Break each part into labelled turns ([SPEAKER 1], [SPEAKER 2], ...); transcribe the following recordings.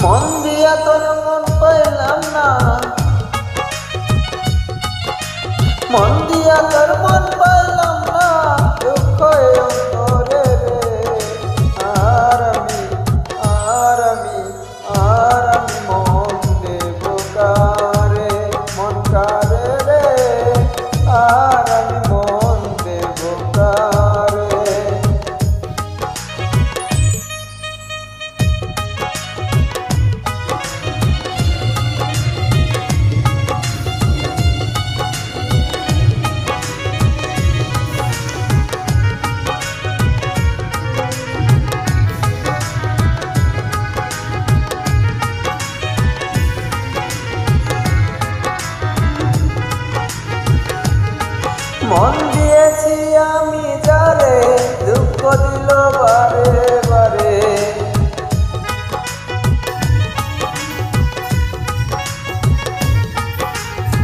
[SPEAKER 1] মন দিয়া তোর মন পাইলাম না, মন দিয়া তোর মন পাইলাম না, দুঃখ অন্তরে রে। আর আমি মন দেব কারে, মন কারে রে। আর আমি মন দেব কারে। মন দিয়েছি আমি যারে, দুঃখ দিল বারে বারে।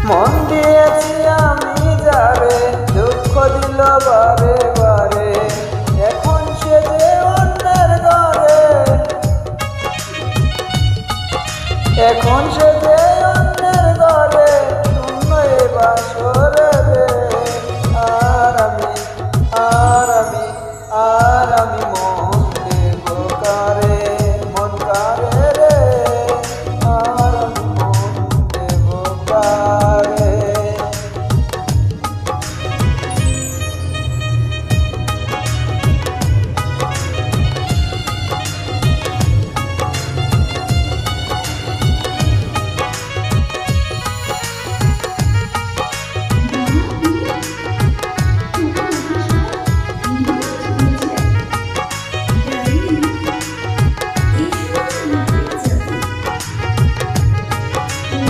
[SPEAKER 1] মন দিয়েছি আমি যারে, দুঃখ দিল বারে বারে। এখন সে যে অন্যের ঘরে, এখন সে যে অন্যের ঘরে, শূন্য এ বাসরে রে। আর আমি মন দেব কারে, মন কারে রে। আর আমি মন দেব কারে।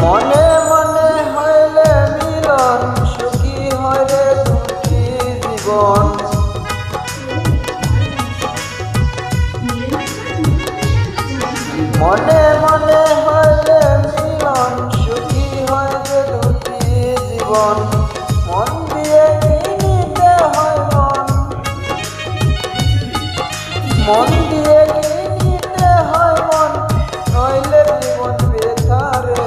[SPEAKER 1] মনে মনে হইলে মিলন, সুখী হয় রে দুটি জীবন। মনে মনে হইলে মিলন, সুখী হয় রে দুটি জীবন। মন দিয়ে কিনিতে হয় মন, মন দিয়ে কিনিতে হয় মন, নইলে জীবন বেকারে।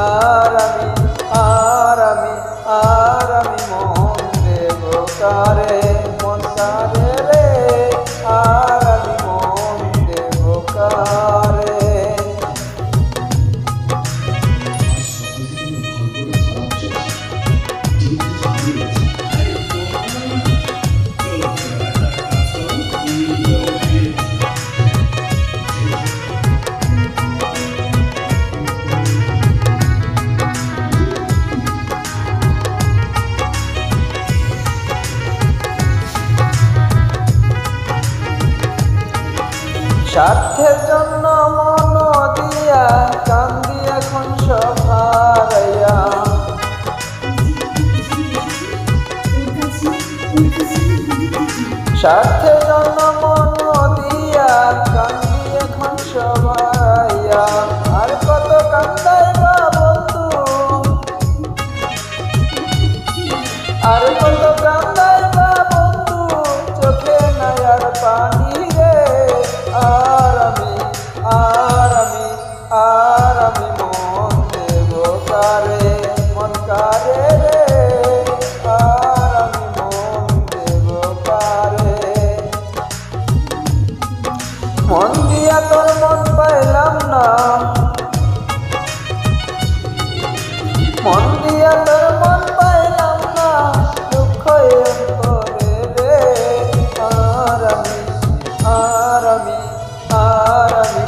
[SPEAKER 1] আর আমি মন দেব কারে, মন কারে রে। আর আমি মন দেব কারে। স্বার্থের জন্য মন দিয়া কান্দি এখন সব হারাইয়া। স্বার্থের জন্য মন দিয়া কান্দি এখন সব হারাইয়া। আর কত কান্দাইবা বন্ধু, আর কত কান্দাইবা বন্ধু, চোখে নাই আর পানি রে। আর আমি মন দেব কারে, মন কারে রে। আর আমি মন দেব কারে। মন দিয়া তোর মন পাইলাম না, মন দিয়া তোর মন পাইলাম না, দুঃখ অন্তরে রে। আর আমি